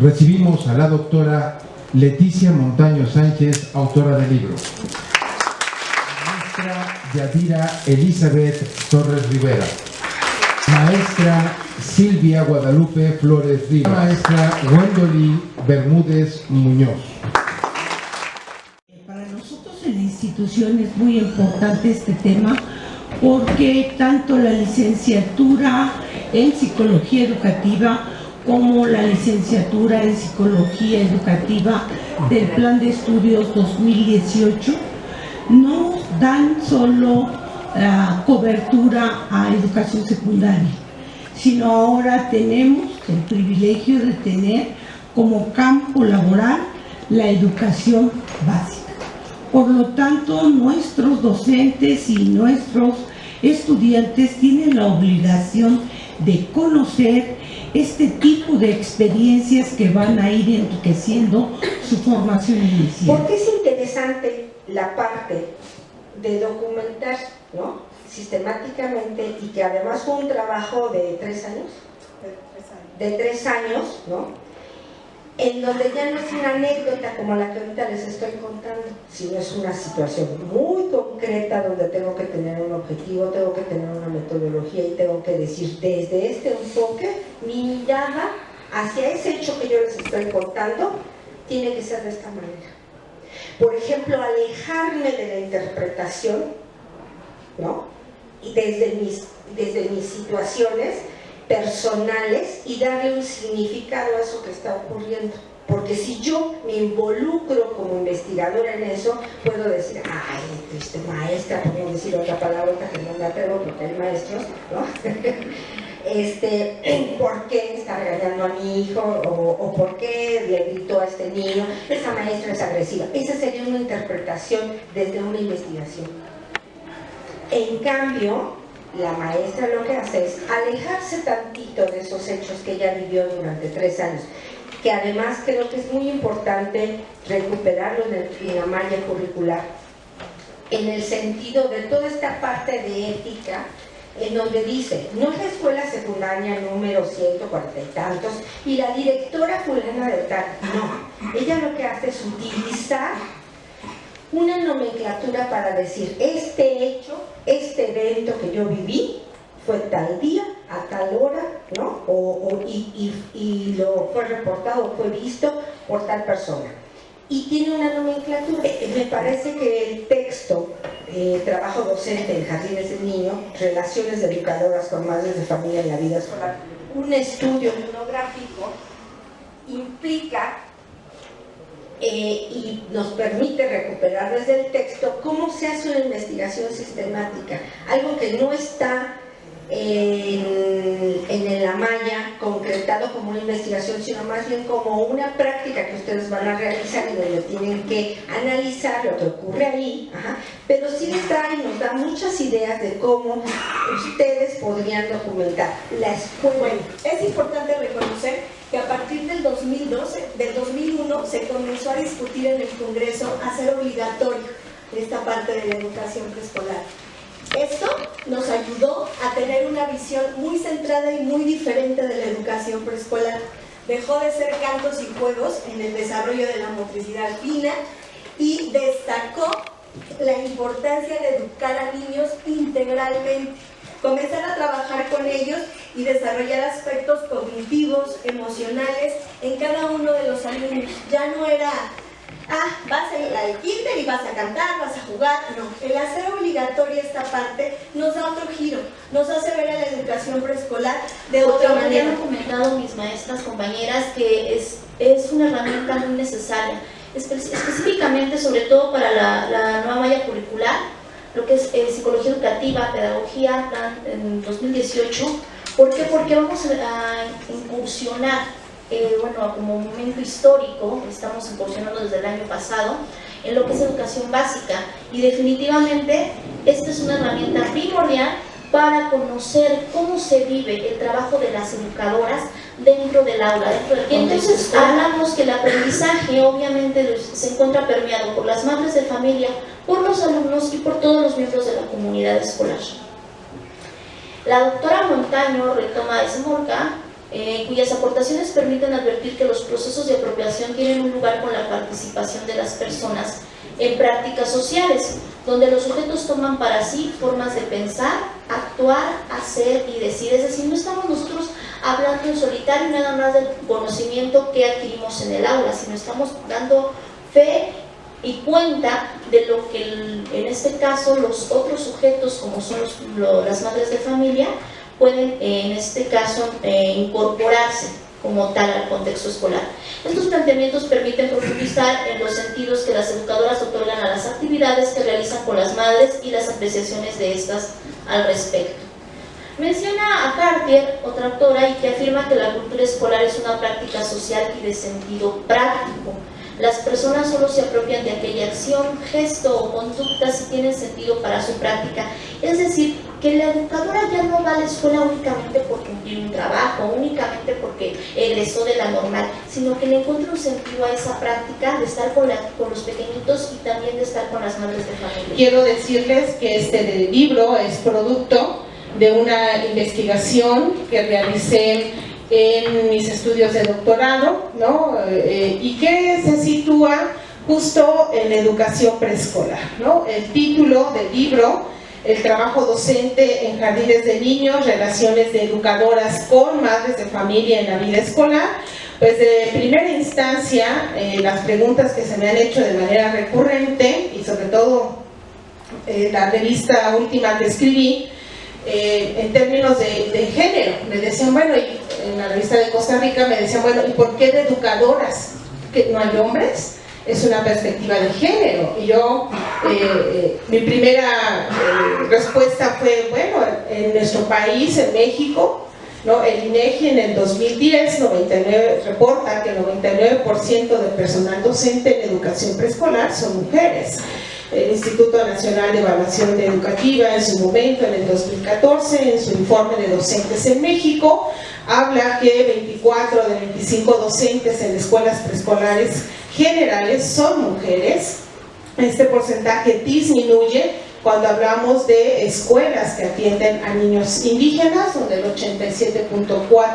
recibimos a la doctora Leticia Montaño Sánchez, autora del libro. Maestra Yadira Elizabeth Torres Rivera. Maestra Silvia Guadalupe Flores Rivas. Maestra Wendolí Bermúdez Muñoz. Para nosotros en la institución es muy importante este tema porque tanto la licenciatura en Psicología Educativa como la licenciatura en Psicología Educativa del Plan de Estudios 2018 no dan solo cobertura a educación secundaria, sino ahora tenemos el privilegio de tener como campo laboral la educación básica. Por lo tanto, nuestros docentes y nuestros estudiantes tienen la obligación de conocer este tipo de experiencias que van a ir enriqueciendo su formación inicial. ¿Por qué es interesante la parte de documentar, ¿no?, sistemáticamente, y que además fue un trabajo de 3 años? De 3 años, ¿no?, en donde ya no es una anécdota como la que ahorita les estoy contando, sino es una situación muy concreta donde tengo que tener un objetivo, tengo que tener una metodología y tengo que decir desde este enfoque, mi mirada hacia ese hecho que yo les estoy contando tiene que ser de esta manera. Por ejemplo, alejarme de la interpretación, ¿no?, y desde mis situaciones personales y darle un significado a eso que está ocurriendo. Porque si yo me involucro como investigadora en eso, puedo decir, ay, maestra, podemos decir otra palabra que no me atrevo porque hay maestros, ¿no? ¿Por qué está regañando a mi hijo? O ¿por qué le gritó a este niño? Esa maestra es agresiva. Esa sería una interpretación desde una investigación. En cambio, la maestra lo que hace es alejarse tantito de esos hechos que ella vivió durante 3 años, que además creo que es muy importante recuperarlo en la malla curricular, en el sentido de toda esta parte de ética, en donde dice, no es la escuela secundaria número 140 y tantos, y la directora fulana de tal, no, ella lo que hace es utilizar una nomenclatura para decir, este hecho, este evento que yo viví, fue tal día, a tal hora, ¿no? Y lo fue reportado, fue visto por tal persona. Y tiene una nomenclatura. Me parece que el texto, trabajo docente en jardines del niño, relaciones de educadoras con madres de familia en la vida escolar, un estudio monográfico, implica y nos permite recuperar desde el texto cómo se hace una investigación sistemática, algo que no está en la malla concretado como una investigación, sino más bien como una práctica que ustedes van a realizar y donde tienen que analizar lo que ocurre ahí, pero sí les da y nos da muchas ideas de cómo ustedes podrían documentar la escuela. Bueno, es importante reconocer que a partir del 2001 se comenzó a discutir en el Congreso hacer obligatorio esta parte de la educación preescolar. Esto nos ayudó a tener una visión muy centrada y muy diferente de la educación preescolar. Dejó de ser cantos y juegos en el desarrollo de la motricidad fina y destacó la importancia de educar a niños integralmente. Comenzar a trabajar con ellos y desarrollar aspectos cognitivos, emocionales en cada uno de los alumnos. Ya no era, vas al kinder y vas a cantar, vas a jugar. No, el hacer obligatoria esta parte nos da otro giro, nos hace ver a la educación preescolar de otra manera. Han comentado mis maestras, compañeras, que es una herramienta muy necesaria, específicamente, sobre todo para la nueva malla curricular, lo que es psicología educativa, pedagogía, en 2018. ¿Por qué? Porque vamos a incursionar, como momento histórico, estamos incursionando desde el año pasado, en lo que es educación básica, y definitivamente esta es una herramienta primordial para conocer cómo se vive el trabajo de las educadoras dentro del aula, y entonces hablamos que el aprendizaje obviamente se encuentra permeado por las madres de familia, por los alumnos y por todos los miembros de la comunidad escolar. La doctora Montaño retoma Smolka cuyas aportaciones permiten advertir que los procesos de apropiación tienen un lugar con la participación de las personas en prácticas sociales, donde los sujetos toman para sí formas de pensar, actuar, hacer y decir. Es decir, no estamos nosotros hablando en solitario nada más del conocimiento que adquirimos en el aula, sino estamos dando fe y cuenta de lo que en este caso los otros sujetos, como son las madres de familia, pueden en este caso incorporarse como tal al contexto escolar. Estos planteamientos permiten profundizar en los sentidos que las educadoras otorgan a las actividades que realizan con las madres y las apreciaciones de estas al respecto. Menciona a Cartier, otra autora, y que afirma que la cultura escolar es una práctica social y de sentido práctico. Las personas solo se apropian de aquella acción, gesto o conducta si tienen sentido para su práctica. Es decir, que la educadora ya no va a la escuela únicamente por cumplir un trabajo, únicamente porque egresó de la normal, sino que le encuentra un sentido a esa práctica de estar con los pequeñitos y también de estar con las madres de familia. Quiero decirles que este libro es producto de una investigación que realicé en mis estudios de doctorado, ¿no? Y que se sitúa justo en la educación preescolar, ¿no? El título del libro, el trabajo docente en jardines de niños, relaciones de educadoras con madres de familia en la vida escolar. Pues de primera instancia, las preguntas que se me han hecho de manera recurrente, y sobre todo la revista última que escribí, en términos de género, me decían, bueno, y en la revista de Costa Rica me decían, bueno, ¿y por qué de educadoras? ¿Que no hay hombres? Es una perspectiva de género. Y yo, mi primera respuesta fue, bueno, en nuestro país, en México, ¿no? El INEGI en el 2010 reporta que el 99% del personal docente en educación preescolar son mujeres. El Instituto Nacional de Evaluación Educativa en su momento, en el 2014, en su informe de docentes en México, habla que 24 de 25 docentes en escuelas preescolares generales son mujeres. Este porcentaje disminuye cuando hablamos de escuelas que atienden a niños indígenas, donde el 87.4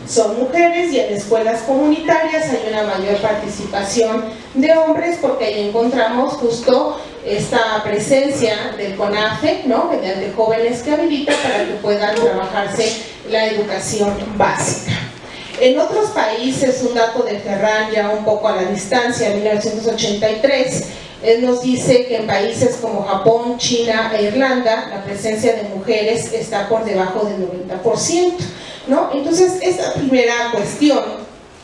son mujeres, y en escuelas comunitarias hay una mayor participación de hombres, porque ahí encontramos justo esta presencia del CONAFE, ¿no? Mediante jóvenes que habilita para que puedan trabajarse la educación básica. En otros países, un dato de Ferran ya un poco a la distancia, en 1983, él nos dice que en países como Japón, China e Irlanda, la presencia de mujeres está por debajo del 90%, ¿no? Entonces, esta primera cuestión,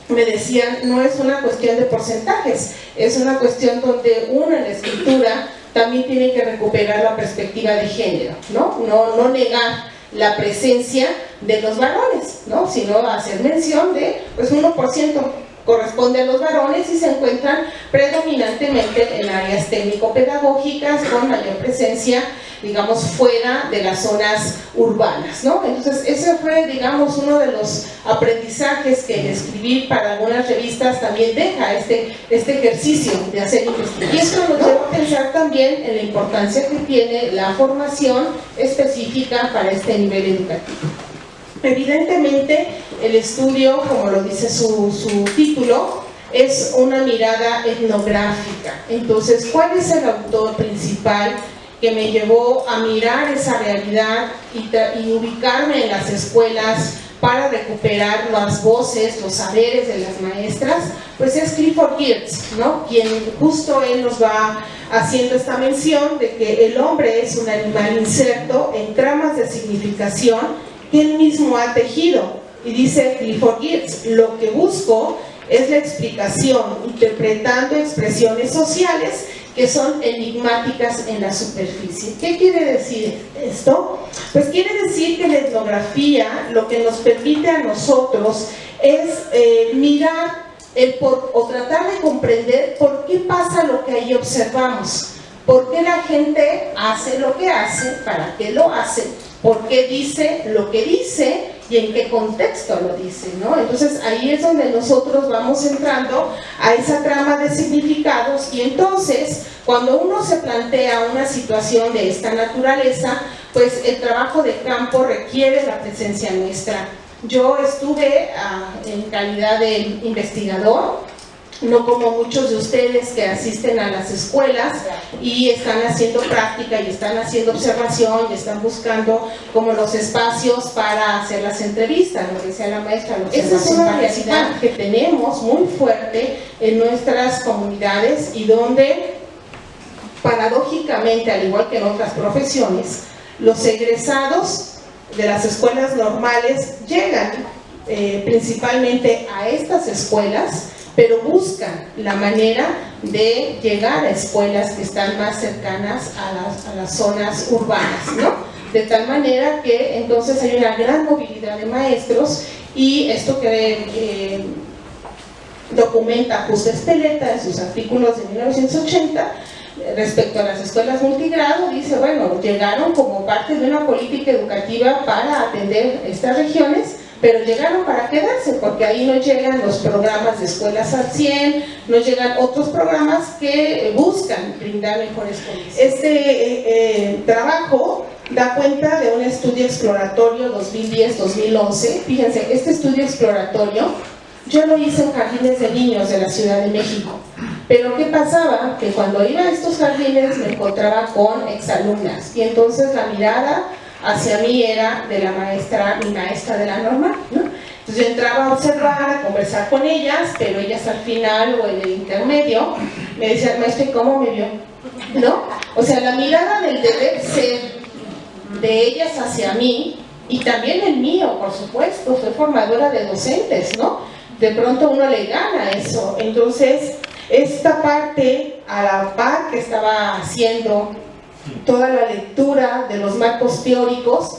me decían, no es una cuestión de porcentajes, es una cuestión donde uno en la escritura también tiene que recuperar la perspectiva de género, ¿no? No negar la presencia de los varones, ¿no? Sino hacer mención de, pues 1% corresponde a los varones y se encuentran predominantemente en áreas técnico-pedagógicas con mayor presencia, digamos, fuera de las zonas urbanas, ¿no? Entonces, ese fue, digamos, uno de los aprendizajes que el escribir para algunas revistas también deja este ejercicio de hacer investigación. Y esto nos lleva a pensar también en la importancia que tiene la formación específica para este nivel educativo. Evidentemente, el estudio, como lo dice su título, es una mirada etnográfica. Entonces, ¿cuál es el autor principal que me llevó a mirar esa realidad y ubicarme en las escuelas para recuperar las voces, los saberes de las maestras? Pues es Clifford Geertz, ¿no? Quien justo él nos va haciendo esta mención de que el hombre es un animal inserto en tramas de significación que él mismo ha tejido. Y dice Clifford Geertz, lo que busco es la explicación, interpretando expresiones sociales que son enigmáticas en la superficie. ¿Qué quiere decir esto? Pues quiere decir que la etnografía lo que nos permite a nosotros es mirar o tratar de comprender por qué pasa lo que ahí observamos, por qué la gente hace lo que hace, para qué lo hace, por qué dice lo que dice y en qué contexto lo dice, ¿no? Entonces ahí es donde nosotros vamos entrando a esa trama de significados, y entonces cuando uno se plantea una situación de esta naturaleza, pues el trabajo de campo requiere la presencia nuestra Yo estuve en calidad de investigador, no como muchos de ustedes que asisten a las escuelas y están haciendo práctica y están haciendo observación y están buscando como los espacios para hacer las entrevistas, lo decía la maestra. Esa es una realidad que tenemos muy fuerte en nuestras comunidades y donde paradójicamente, al igual que en otras profesiones, los egresados de las escuelas normales llegan principalmente a estas escuelas, pero buscan la manera de llegar a escuelas que están más cercanas a las zonas urbanas, ¿no? De tal manera que entonces hay una gran movilidad de maestros, y esto que documenta Justa Espeleta en sus artículos de 1980 respecto a las escuelas multigrado, dice, bueno, llegaron como parte de una política educativa para atender estas regiones, pero llegaron para quedarse, porque ahí no llegan los programas de escuelas al 100, no llegan otros programas que buscan brindar mejores condiciones. Este trabajo da cuenta de un estudio exploratorio 2010-2011. Fíjense, este estudio exploratorio yo lo hice en jardines de niños de la Ciudad de México. Pero ¿qué pasaba? Que cuando iba a estos jardines me encontraba con exalumnas, y entonces la mirada hacia mí era de la maestra, mi maestra de la normal, ¿no? Entonces yo entraba a observar, a conversar con ellas, pero ellas al final o en el intermedio me decían, maestra, ¿y cómo me vio? ¿No? O sea, la mirada del deber ser de ellas hacia mí, y también el mío, por supuesto, soy formadora de docentes, ¿no? De pronto uno le gana eso. Entonces, esta parte, a la par que estaba haciendo toda la lectura de los marcos teóricos,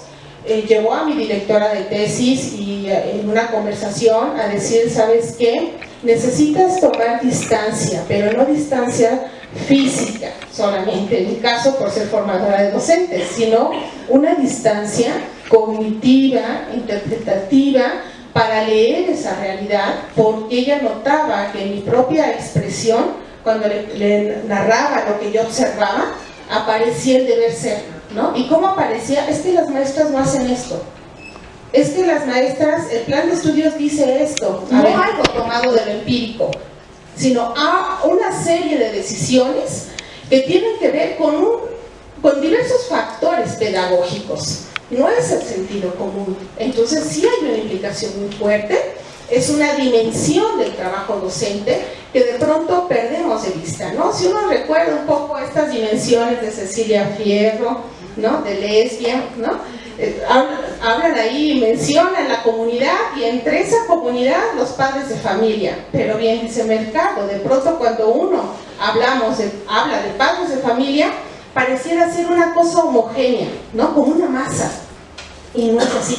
llevó a mi directora de tesis y en una conversación a decir, ¿sabes qué? Necesitas tomar distancia, pero no distancia física solamente, en mi caso por ser formadora de docentes, sino una distancia cognitiva, interpretativa, para leer esa realidad, porque ella notaba que en mi propia expresión, cuando le narraba lo que yo observaba, aparecía el deber ser, ¿no? ¿Y cómo aparecía? Es que las maestras no hacen esto, es que las maestras, el plan de estudios dice esto, no algo tomado de lo empírico, sino a una serie de decisiones que tienen que ver con diversos factores pedagógicos. No es el sentido común. Entonces sí hay una implicación muy fuerte, es una dimensión del trabajo docente que de pronto perdemos de vista, ¿no? Si uno recuerda un poco estas dimensiones de Cecilia Fierro, ¿no? De Lesbia, ¿no? Hablan ahí, mencionan la comunidad, y entre esa comunidad los padres de familia, pero bien dice Mercado, de pronto cuando uno habla de padres de familia, pareciera ser una cosa homogénea, ¿no? Como una masa, y no es así,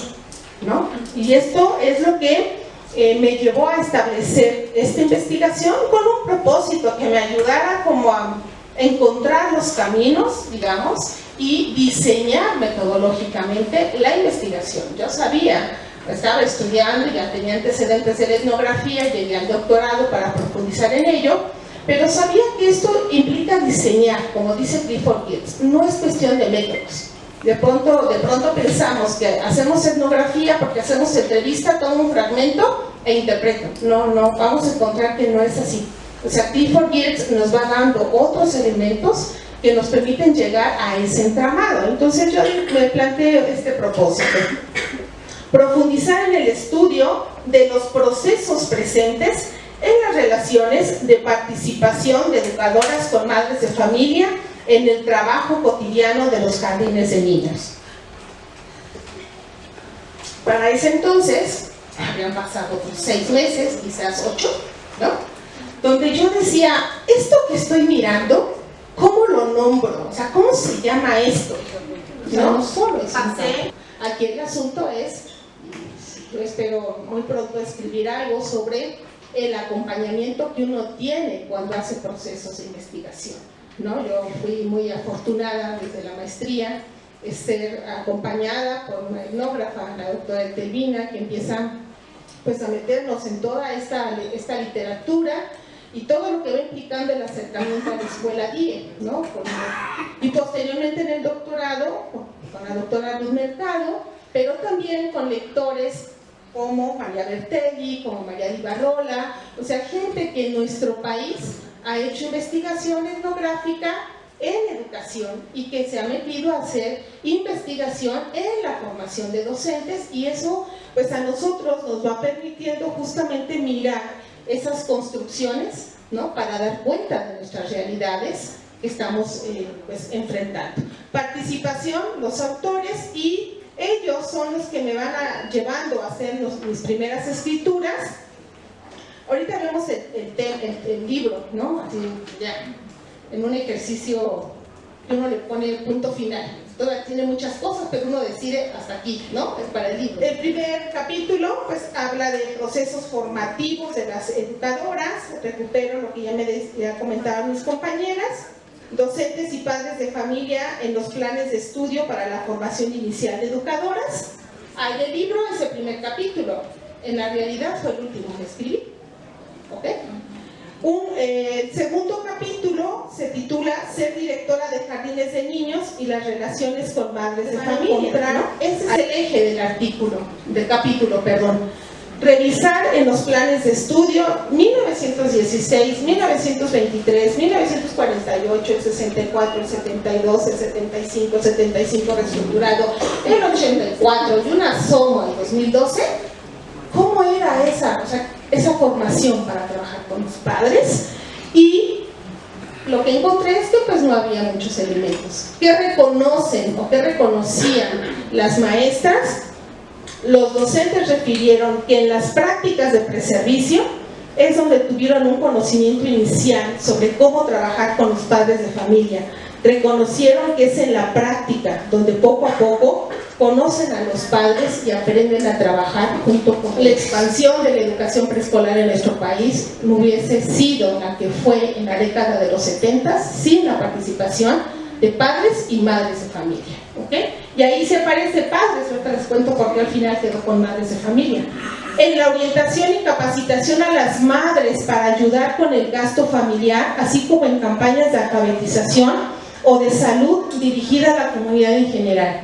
¿no? Y esto es lo que me llevó a establecer esta investigación con un propósito que me ayudara como a encontrar los caminos, digamos, y diseñar metodológicamente la investigación. Yo sabía, estaba estudiando, ya tenía antecedentes de la etnografía, llegué al doctorado para profundizar en ello, pero sabía que esto implica diseñar, como dice Clifford Geertz, no es cuestión de métodos. De pronto pensamos que hacemos etnografía porque hacemos entrevista, tomo un fragmento e interpreto. No, vamos a encontrar que no es así. O sea, Clifford Geertz nos va dando otros elementos que nos permiten llegar a ese entramado. Entonces yo me planteo este propósito: profundizar en el estudio de los procesos presentes en las relaciones de participación de educadoras con madres de familia en el trabajo cotidiano de los jardines de niños. Para ese entonces, habían pasado 6 meses, quizás 8, ¿no? Donde yo decía, esto que estoy mirando, ¿cómo lo nombro? O sea, ¿cómo se llama esto? No solo es aquí el asunto es, yo espero muy pronto escribir algo sobre el acompañamiento que uno tiene cuando hace procesos de investigación, ¿no? Yo fui muy afortunada desde la maestría, ser acompañada por una etnógrafa, la doctora Etelvina, que empieza pues a meternos en toda esta literatura y todo lo que va implicando el acercamiento a la escuela DIE, ¿no? Y posteriormente en el doctorado con la doctora Luz Mercado, pero también con lectores como María Bertelli, como María de Ibarrola, o sea, gente que en nuestro país ha hecho investigación etnográfica en educación y que se ha metido a hacer investigación en la formación de docentes, y eso pues a nosotros nos va permitiendo justamente mirar esas construcciones, ¿no?, para dar cuenta de nuestras realidades que estamos pues enfrentando. Participación, los autores, y ellos son los que me van llevando a hacer mis primeras escrituras. Ahorita vemos el libro, ¿no?, así ya en un ejercicio que uno le pone el punto final. Todavía tiene muchas cosas, pero uno decide hasta aquí, ¿no? Es para el libro. El primer capítulo pues habla de procesos formativos de las educadoras. Recupero lo que ya comentaban mis compañeras. Docentes y padres de familia en los planes de estudio para la formación inicial de educadoras. Ahí el libro es el primer capítulo. En la realidad fue el último que escribí. ¿Ok? El segundo capítulo se titula Ser directora de jardines de niños y las relaciones con madres de familia, ¿no? Ese es el eje del capítulo. Revisar en los planes de estudio 1916, 1923, 1948, el 64, el 72, el 75, el 75 reestructurado, el 84 y un asomo en 2012. ¿Cómo era esa formación para trabajar con los padres? Y lo que encontré es que pues no había muchos elementos. ¿Qué reconocen o qué reconocían las maestras? Los docentes refirieron que en las prácticas de preservicio es donde tuvieron un conocimiento inicial sobre cómo trabajar con los padres de familia. Reconocieron que es en la práctica donde poco a poco conocen a los padres y aprenden a trabajar junto con ellos. La expansión de la educación preescolar en nuestro país no hubiese sido la que fue en la década de los 70 sin la participación de padres y madres de familia. ¿Okay? Y ahí se aparece padres, ahorita les cuento por qué al final quedó con madres de familia. En la orientación y capacitación a las madres para ayudar con el gasto familiar, así como en campañas de alfabetización o de salud dirigida a la comunidad en general.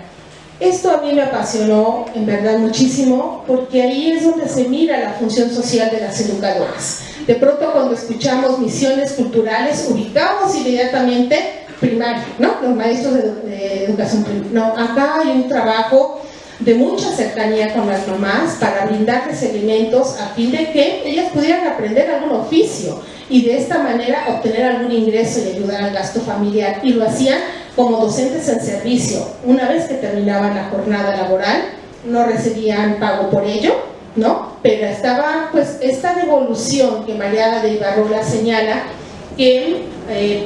Esto a mí me apasionó en verdad muchísimo, porque ahí es donde se mira la función social de las educadoras. De pronto cuando escuchamos misiones culturales ubicamos inmediatamente primaria, ¿no? Los maestros de educación primaria. No, acá hay un trabajo de mucha cercanía con las mamás para brindarles elementos a fin de que ellas pudieran aprender algún oficio y de esta manera obtener algún ingreso y ayudar al gasto familiar, y lo hacían como docentes en servicio. Una vez que terminaban la jornada laboral no recibían pago por ello, ¿no? Pero estaba pues esta devolución que María de Ibarrola señala, que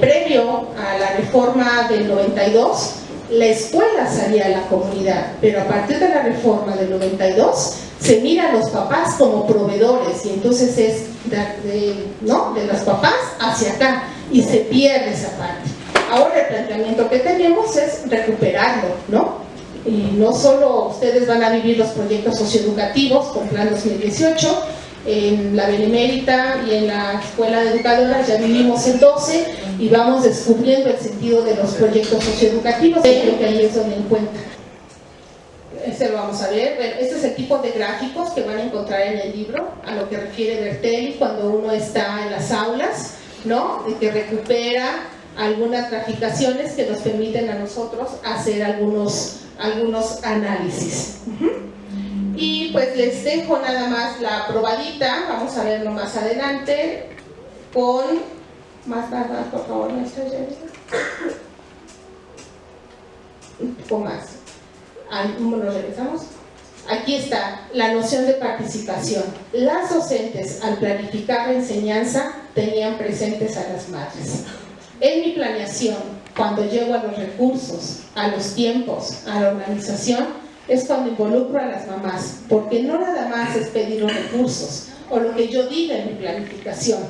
previo a la reforma del 92 la escuela salía a la comunidad, pero a partir de la reforma del 92 se miran los papás como proveedores, y entonces es de los papás hacia acá y se pierde esa parte. Ahora el planteamiento que tenemos es recuperarlo, ¿no? Y no solo ustedes van a vivir los proyectos socioeducativos con Plan 2018, en la Benemérita y en la Escuela de Educadoras ya vivimos el 12 y vamos descubriendo el sentido de los proyectos socioeducativos. Creo que ahí es donde encuentran. Este lo vamos a ver. Bueno, este es el tipo de gráficos que van a encontrar en el libro, a lo que refiere Bertelli cuando uno está en las aulas, ¿no? De que recupera algunas graficaciones que nos permiten a nosotros hacer algunos análisis. Y pues les dejo nada más la probadita, vamos a verlo más adelante, con más nada, por favor, maestra Jennifer. Un poco más. Nos regresamos. Aquí está la noción de participación. Las docentes, al planificar la enseñanza, tenían presentes a las madres. En mi planeación, cuando llego a los recursos, a los tiempos, a la organización, es cuando involucro a las mamás, porque no nada más es pedir los recursos o lo que yo diga en mi planificación.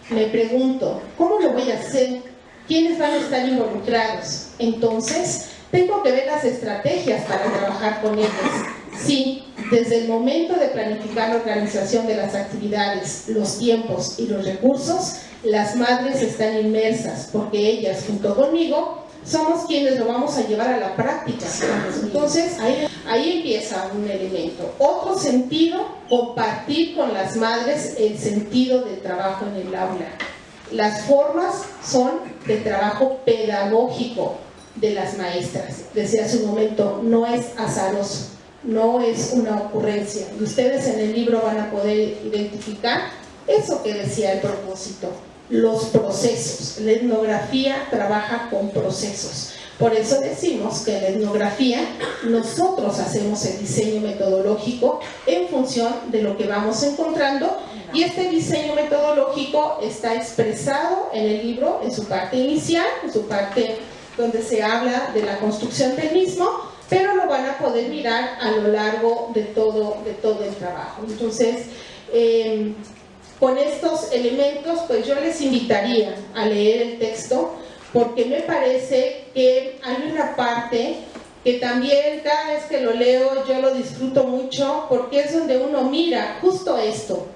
Me pregunto, ¿cómo lo voy a hacer? ¿Quiénes van a estar involucrados? Entonces, tengo que ver las estrategias para trabajar con ellas. Sí, desde el momento de planificar la organización de las actividades, los tiempos y los recursos, las madres están inmersas, porque ellas, junto conmigo, somos quienes lo vamos a llevar a la práctica. Entonces, ahí empieza un elemento. Otro sentido, compartir con las madres el sentido del trabajo en el aula. Las formas son de trabajo pedagógico de las maestras. Decía hace un momento, no es azaroso, no es una ocurrencia. Y ustedes en el libro van a poder identificar eso que decía el propósito. Los procesos. La etnografía trabaja con procesos. Por eso decimos que en la etnografía nosotros hacemos el diseño metodológico en función de lo que vamos encontrando, y este diseño metodológico está expresado en el libro en su parte inicial, en su parte donde se habla de la construcción del mismo, pero lo van a poder mirar a lo largo de todo el trabajo. Entonces, con estos elementos, pues yo les invitaría a leer el texto, porque me parece que hay una parte que también cada vez que lo leo yo lo disfruto mucho, porque es donde uno mira justo esto,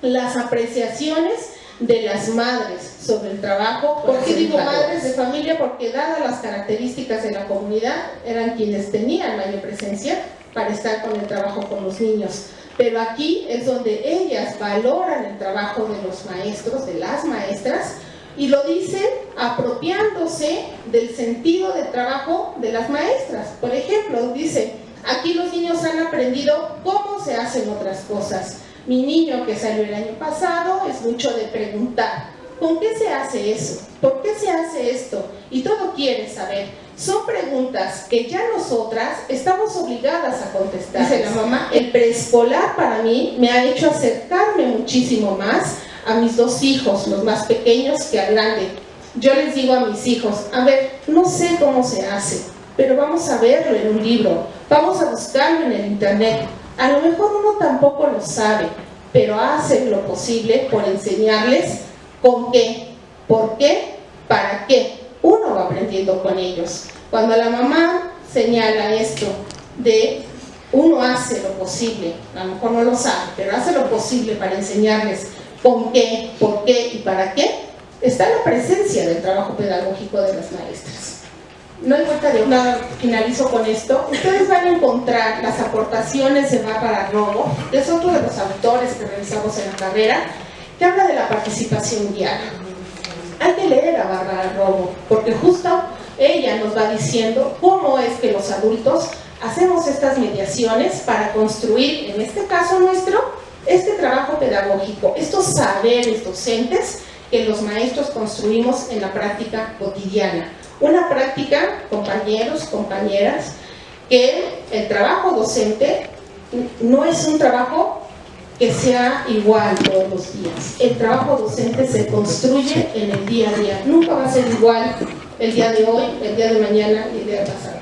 las apreciaciones de las madres sobre el trabajo. ¿Por qué digo madres de familia? Porque dadas las características de la comunidad, eran quienes tenían mayor presencia para estar con el trabajo con los niños. Pero aquí es donde ellas valoran el trabajo de los maestros, de las maestras, y lo dicen apropiándose del sentido de trabajo de las maestras. Por ejemplo, dice, aquí los niños han aprendido cómo se hacen otras cosas. Mi niño que salió el año pasado es mucho de preguntar, ¿con qué se hace eso? ¿Por qué se hace esto? Y todo quiere saber. Son preguntas que ya nosotras estamos obligadas a contestar. Dice la mamá, el preescolar para mí me ha hecho acercarme muchísimo más a mis dos hijos, los más pequeños, que al grande. Yo les digo a mis hijos, a ver, no sé cómo se hace, pero vamos a verlo en un libro, vamos a buscarlo en el internet. A lo mejor uno tampoco lo sabe, pero hacen lo posible por enseñarles con qué, por qué, para qué. Uno va aprendiendo con ellos. Cuando la mamá señala esto de uno hace lo posible, a lo mejor no lo sabe, pero hace lo posible para enseñarles con qué, por qué y para qué, está la presencia del trabajo pedagógico de las maestras. No hay vuelta de nada, finalizo con esto. Ustedes van a encontrar las aportaciones de Bárbara Robo, que es otro de los autores que realizamos en la carrera, que habla de la participación guiada. Hay que leer a Bárbara Robo, porque justo ella nos va diciendo cómo es que los adultos hacemos estas mediaciones para construir, en este caso nuestro, este trabajo pedagógico, estos saberes docentes que los maestros construimos en la práctica cotidiana. Una práctica, compañeros, compañeras, que el trabajo docente no es un trabajo que sea igual todos los días. El trabajo docente se construye en el día a día. Nunca va a ser igual el día de hoy, el día de mañana y el día de pasado.